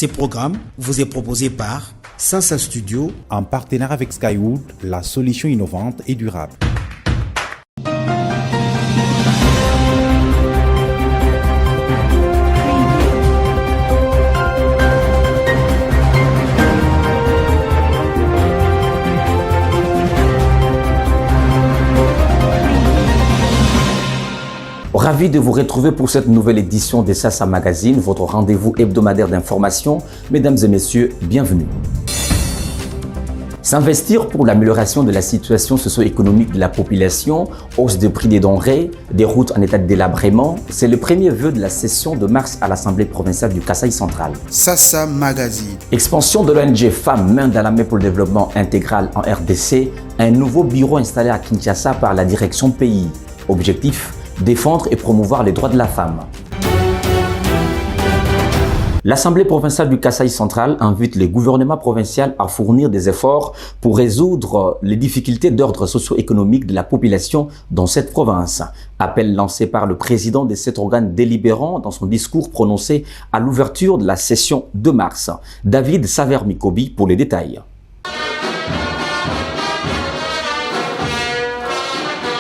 Ce programme vous est proposé par Sansa Studio en partenariat avec Skywood, la solution innovante et durable. Ravi de vous retrouver pour cette nouvelle édition de Sasa Magazine, votre rendez-vous hebdomadaire d'information. Mesdames et messieurs, bienvenue. S'investir pour l'amélioration de la situation socio-économique de la population, hausse des prix des denrées, des routes en état de délabrement, c'est le premier vœu de la session de mars à l'Assemblée provinciale du Kasaï central. Sasa Magazine. Expansion de l'ONG Femmes main dans la main pour le développement intégral en RDC, un nouveau bureau installé à Kinshasa par la direction pays. Objectif, défendre et promouvoir les droits de la femme. L'Assemblée provinciale du Kasaï central invite les gouvernements provinciaux à fournir des efforts pour résoudre les difficultés d'ordre socio-économique de la population dans cette province. Appel lancé par le président de cet organe délibérant dans son discours prononcé à l'ouverture de la session de mars. David Saver-Mikobi pour les détails.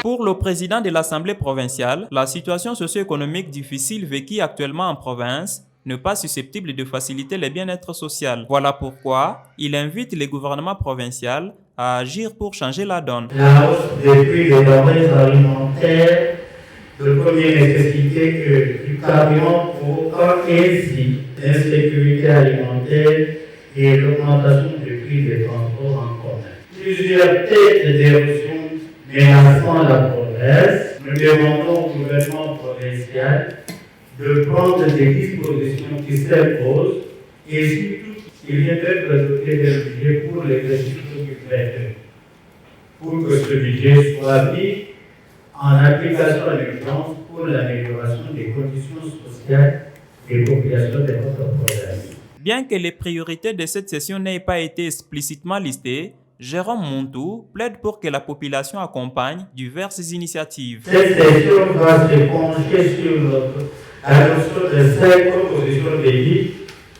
Pour le président de l'Assemblée provinciale, la situation socio-économique difficile vécue actuellement en province n'est pas susceptible de faciliter le bien-être social. Voilà pourquoi il invite les gouvernements provinciaux à agir pour changer la donne. La hausse des prix des denrées alimentaires de première nécessité du carburant provoquant ainsi l'insécurité alimentaire et l'augmentation du prix des transports en commun. Plusieurs têtes d'érosion menaçant la province, nous demandons au gouvernement provincial de prendre des dispositions qui s'imposent et surtout il vient d'être doté d'un budget pour l'exécution du traité, pour que ce budget soit mis en application à l'urgence pour l'amélioration des conditions sociales des populations de notre province. Bien que les priorités de cette session n'aient pas été explicitement listées, Jérôme Montou plaide pour que la population accompagne diverses initiatives. Cette session va se pencher sur l'adoption de 5 propositions de loi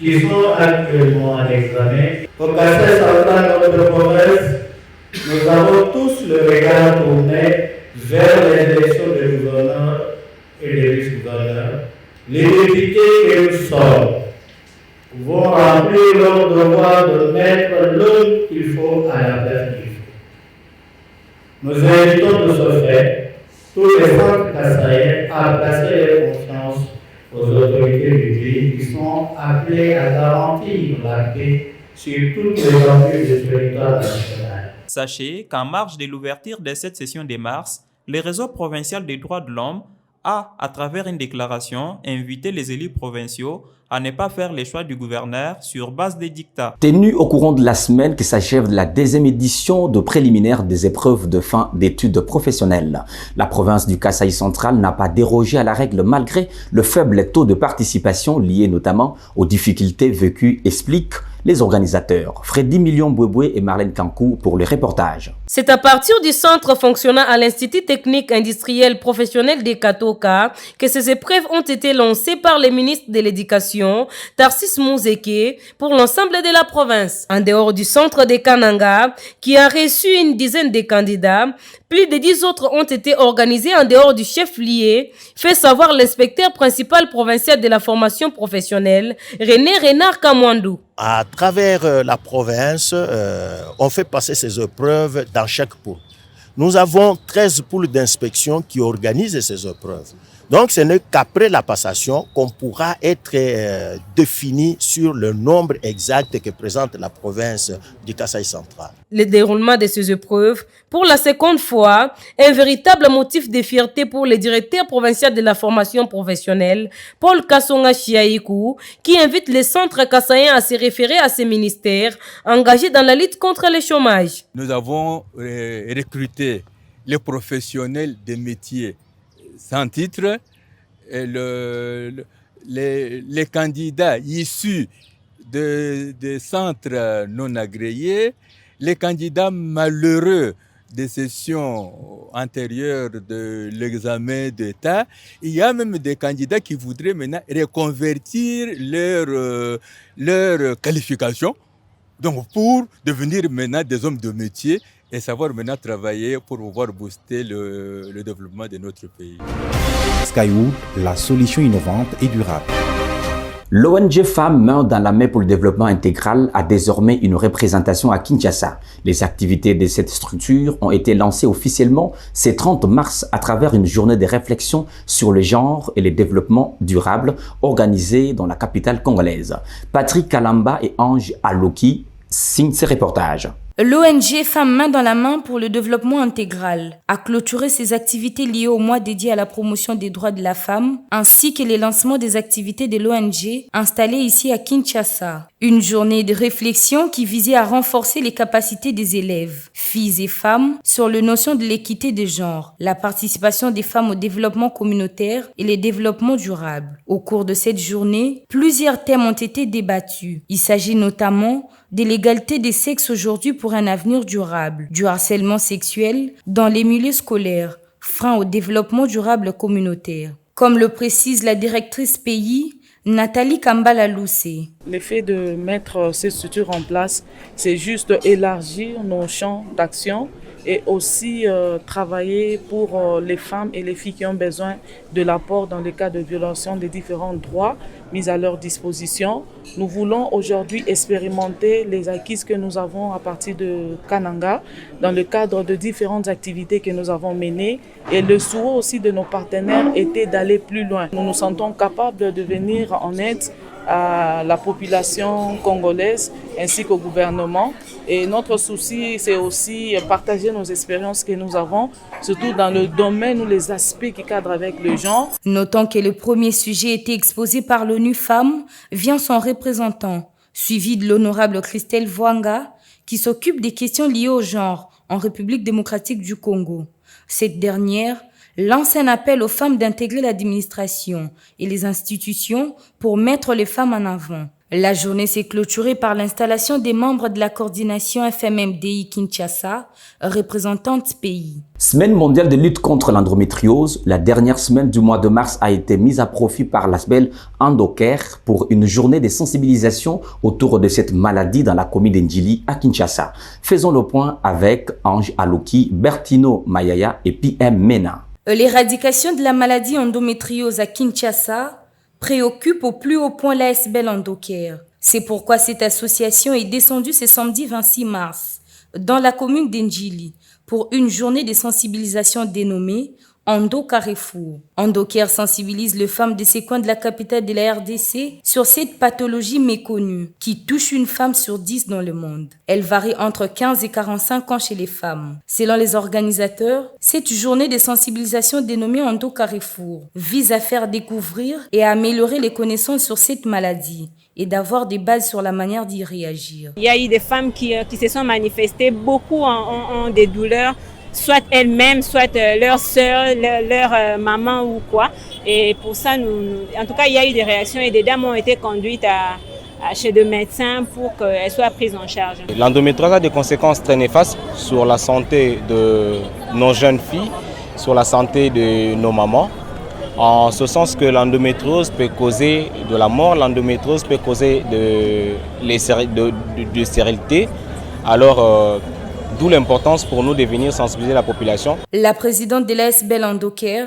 qui sont actuellement en examen. Au Kasaï central de notre province, nous avons tous le regard tourné vers les élections de gouverneurs et de vice-gouverneurs. Les députés que nous sommes vont remplir leur devoir de mettre l'homme qu'il faut à la place qu'il faut. Nous invitons de ce fait tous les centres kassaïens à placer leur confiance aux autorités du pays qui sont appelées à garantir la paix sur toutes les enjeux du territoire national. Sachez qu'en marge de l'ouverture de cette session de mars, le réseau provincial des droits de l'homme a, à travers une déclaration, invité les élus provinciaux à ne pas faire les choix du gouverneur sur base des dictats. Tenu au courant de la semaine qui s'achève la deuxième édition de préliminaire des épreuves de fin d'études professionnelles, la province du Kasaï central n'a pas dérogé à la règle malgré le faible taux de participation lié notamment aux difficultés vécues, expliquent les organisateurs. Freddy Million Bouéboué et Marlène Kankou pour le reportage. C'est à partir du centre fonctionnant à l'Institut technique industriel professionnel des Katoka que ces épreuves ont été lancées par le ministre de l'Éducation, Tarsis Mouzeke, pour l'ensemble de la province. En dehors du centre de Kananga, qui a reçu une dizaine de candidats, plus de 10 autres ont été organisés en dehors du chef-lieu, fait savoir l'inspecteur principal provincial de la formation professionnelle, René Renard Kamwandou. À travers la province, on fait passer ces épreuves dans chaque pôle. Nous avons 13 pôles d'inspection qui organisent ces épreuves. Donc, ce n'est qu'après la passation qu'on pourra être défini sur le nombre exact que présente la province du Kasaï central. Le déroulement de ces épreuves, pour la seconde fois, un véritable motif de fierté pour le directeur provincial de la formation professionnelle, Paul Kassonga Chiaïkou, qui invite les centres kassaïens à se référer à ces ministères engagés dans la lutte contre le chômage. Nous avons recruté les professionnels des métiers sans titre, et les candidats issus des centres non agréés, les candidats malheureux des sessions antérieures de l'examen d'État, il y a même des candidats qui voudraient maintenant reconvertir leur qualification, donc pour devenir maintenant des hommes de métier et savoir maintenant travailler pour pouvoir booster le développement de notre pays. Skywood, la solution innovante et durable. L'ONG Femmes Main dans la main pour le développement intégral a désormais une représentation à Kinshasa. Les activités de cette structure ont été lancées officiellement ce 30 mars à travers une journée de réflexion sur le genre et le développement durable organisée dans la capitale congolaise. Patrick Kalamba et Ange Aloki signent ces reportages. L'ONG Femmes Main dans la main pour le développement intégral a clôturé ses activités liées au mois dédié à la promotion des droits de la femme, ainsi que les lancements des activités de l'ONG installée ici à Kinshasa. Une journée de réflexion qui visait à renforcer les capacités des élèves, filles et femmes, sur la notion de l'équité de genre, la participation des femmes au développement communautaire et le développement durable. Au cours de cette journée, plusieurs thèmes ont été débattus. Il s'agit notamment de l'égalité des sexes aujourd'hui pour un avenir durable, du harcèlement sexuel dans les milieux scolaires, frein au développement durable communautaire. Comme le précise la directrice pays, Nathalie Kambala-Loussé. Le fait de mettre ces structures en place, c'est juste élargir nos champs d'action et aussi travailler pour les femmes et les filles qui ont besoin de l'apport dans le cas de violation des différents droits mis à leur disposition. Nous voulons aujourd'hui expérimenter les acquis que nous avons à partir de Kananga dans le cadre de différentes activités que nous avons menées, et le souhait aussi de nos partenaires était d'aller plus loin. Nous nous sentons capables de venir en aide à la population congolaise ainsi qu'au gouvernement. Et notre souci, c'est aussi partager nos expériences que nous avons, surtout dans le domaine ou les aspects qui cadrent avec le genre. Notons que le premier sujet était exposé par l'ONU Femmes via son représentant, suivi de l'honorable Christelle Vwanga, qui s'occupe des questions liées au genre en République démocratique du Congo. Cette dernière lance un appel aux femmes d'intégrer l'administration et les institutions pour mettre les femmes en avant. La journée s'est clôturée par l'installation des membres de la coordination FMMDI Kinshasa, représentante pays. Semaine mondiale de lutte contre l'endométriose, la dernière semaine du mois de mars a été mise à profit par l'ASBEL Endocare pour une journée de sensibilisation autour de cette maladie dans la commune d'Ndjili à Kinshasa. Faisons le point avec Ange Aloki, Bertino Mayaya et PM Mena. L'éradication de la maladie endométriose à Kinshasa préoccupe au plus haut point l'ASBEL Endocare. C'est pourquoi cette association est descendue ce samedi 26 mars dans la commune d'Ndjili pour une journée de sensibilisation dénommée Endo Carrefour. Endocare sensibilise les femmes de ces coins de la capitale de la RDC sur cette pathologie méconnue qui touche une femme sur 10 dans le monde. Elle varie entre 15 et 45 ans chez les femmes. Selon les organisateurs, cette journée de sensibilisation dénommée Endo Carrefour vise à faire découvrir et à améliorer les connaissances sur cette maladie et d'avoir des bases sur la manière d'y réagir. Il y a eu des femmes qui se sont manifestées, beaucoup ont des douleurs, soit elles-mêmes, soit leur sœur, leur maman ou quoi. Et pour ça, en tout cas, il y a eu des réactions et des dames ont été conduites chez des médecins pour qu'elles soient prises en charge. L'endométriose a des conséquences très néfastes sur la santé de nos jeunes filles, sur la santé de nos mamans. En ce sens que l'endométriose peut causer de la mort, l'endométriose peut causer de stérilité. Alors, d'où l'importance pour nous de venir sensibiliser la population. La présidente de l'ASBEL Endocare,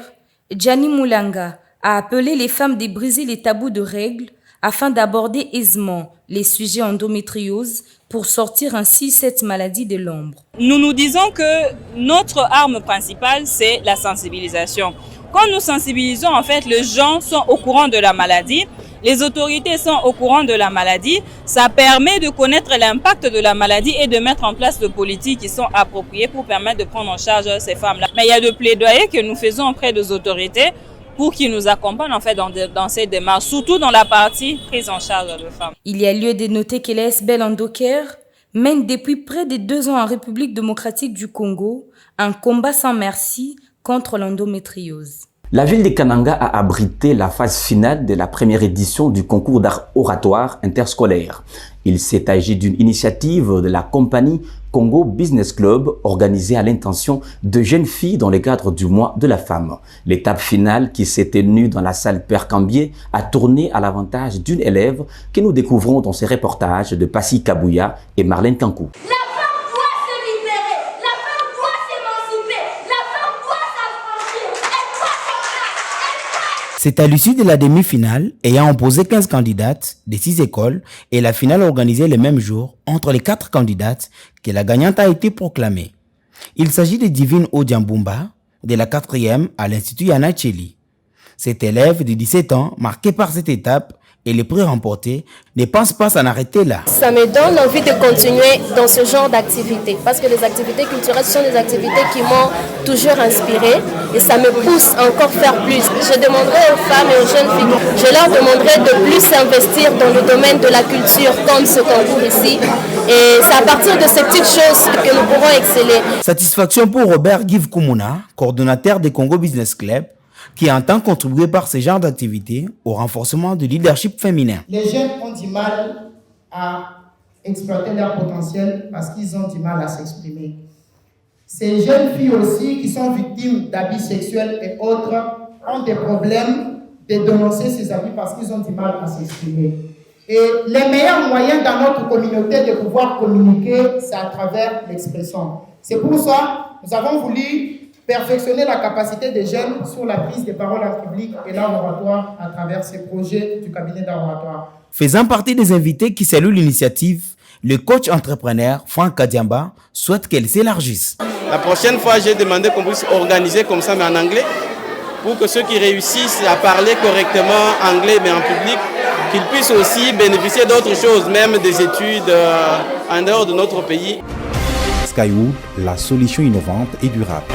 Gianni Moulanga, a appelé les femmes de briser les tabous de règles afin d'aborder aisément les sujets endométriose pour sortir ainsi cette maladie de l'ombre. Nous nous disons que notre arme principale, c'est la sensibilisation. Quand nous sensibilisons, en fait, les gens sont au courant de la maladie, les autorités sont au courant de la maladie, ça permet de connaître l'impact de la maladie et de mettre en place des politiques qui sont appropriées pour permettre de prendre en charge ces femmes-là. Mais il y a des plaidoyers que nous faisons auprès des autorités pour qu'ils nous accompagnent en fait dans ces démarches, surtout dans la partie prise en charge de femmes. Il y a lieu de noter que l'ASBEL Endocare mène depuis près de 2 ans en République démocratique du Congo un combat sans merci contre l'endométriose. La ville de Kananga a abrité la phase finale de la première édition du concours d'art oratoire interscolaire. Il s'est agi d'une initiative de la compagnie Congo Business Club organisé à l'intention de jeunes filles dans le cadre du mois de la femme. L'étape finale qui s'est tenue dans la salle Père Cambier a tourné à l'avantage d'une élève que nous découvrons dans ces reportages de Passy Kabouya et Marlène Kankou. C'est à l'issue de la demi-finale, ayant opposé 15 candidates de 6 écoles et la finale organisée le même jour entre les 4 candidates que la gagnante a été proclamée. Il s'agit de Divine Odiambumba, de la 4e à l'Institut Yana Tchéli. Cette élève de 17 ans, marquée par cette étape et les prix remportés, ne pense pas s'en arrêter là. Ça me donne envie de continuer dans ce genre d'activités parce que les activités culturelles sont des activités qui m'ont toujours inspirée et ça me pousse encore à faire plus. Je demanderai aux femmes et aux jeunes filles, je leur demanderai de plus s'investir dans le domaine de la culture comme ce concours ici et c'est à partir de ces petites choses que nous pourrons exceller. Satisfaction pour Robert Give Kumuna, coordonnateur des Congo Business Club, qui entend contribuer par ce genre d'activité au renforcement du leadership féminin. Les jeunes ont du mal à exploiter leur potentiel parce qu'ils ont du mal à s'exprimer. Ces jeunes filles aussi qui sont victimes d'abus sexuels et autres ont des problèmes de dénoncer ces abus parce qu'ils ont du mal à s'exprimer. Et les meilleurs moyens dans notre communauté de pouvoir communiquer, c'est à travers l'expression. C'est pour ça que nous avons voulu perfectionner la capacité des jeunes sur la prise de parole en public et l'oratoire à travers ces projets du cabinet d'oratoire. Faisant partie des invités qui saluent l'initiative, le coach entrepreneur Franck Kadiamba souhaite qu'elle s'élargisse. La prochaine fois, j'ai demandé qu'on puisse organiser comme ça, mais en anglais, pour que ceux qui réussissent à parler correctement anglais, mais en public, qu'ils puissent aussi bénéficier d'autres choses, même des études en dehors de notre pays. Skywood, la solution innovante et durable.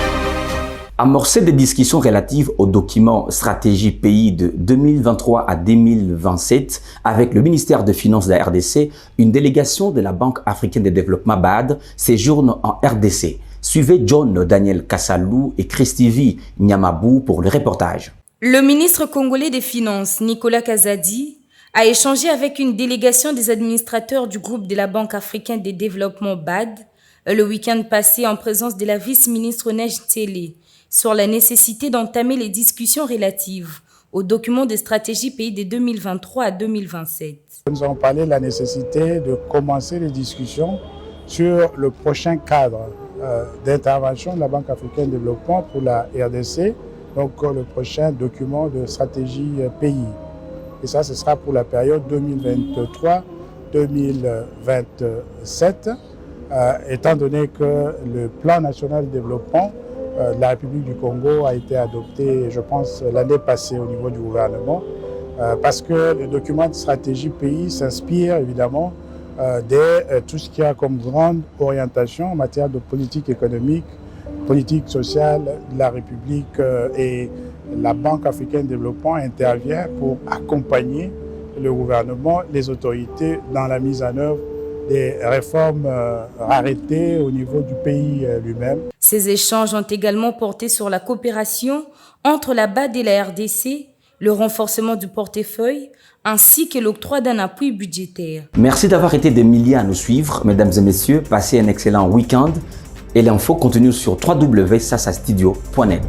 Amorcer des discussions relatives au document stratégie pays de 2023 à 2027 avec le ministère des Finances de la RDC, une délégation de la Banque africaine de développement BAD séjourne en RDC. Suivez John Daniel Kassalou et Christivi Nyamabou pour le reportage. Le ministre congolais des Finances, Nicolas Kazadi, a échangé avec une délégation des administrateurs du groupe de la Banque africaine de développement BAD le week-end passé en présence de la vice-ministre Neige Tsele sur la nécessité d'entamer les discussions relatives au document de stratégie pays de 2023 à 2027. Nous avons parlé de la nécessité de commencer les discussions sur le prochain cadre d'intervention de la Banque africaine de développement pour la RDC, donc le prochain document de stratégie pays. Et ça, ce sera pour la période 2023-2027, étant donné que le plan national de développement de la République du Congo a été adopté, je pense, l'année passée au niveau du gouvernement, parce que le document de stratégie pays s'inspire évidemment de tout ce qu'il y a comme grande orientation en matière de politique économique, politique sociale de la République et la Banque africaine de développement intervient pour accompagner le gouvernement, les autorités dans la mise en œuvre des réformes arrêtées au niveau du pays lui-même. Ces échanges ont également porté sur la coopération entre la BAD et la RDC, le renforcement du portefeuille, ainsi que l'octroi d'un appui budgétaire. Merci d'avoir été des milliers à nous suivre, mesdames et messieurs. Passez un excellent week-end et l'info continue sur www.sasastudio.net.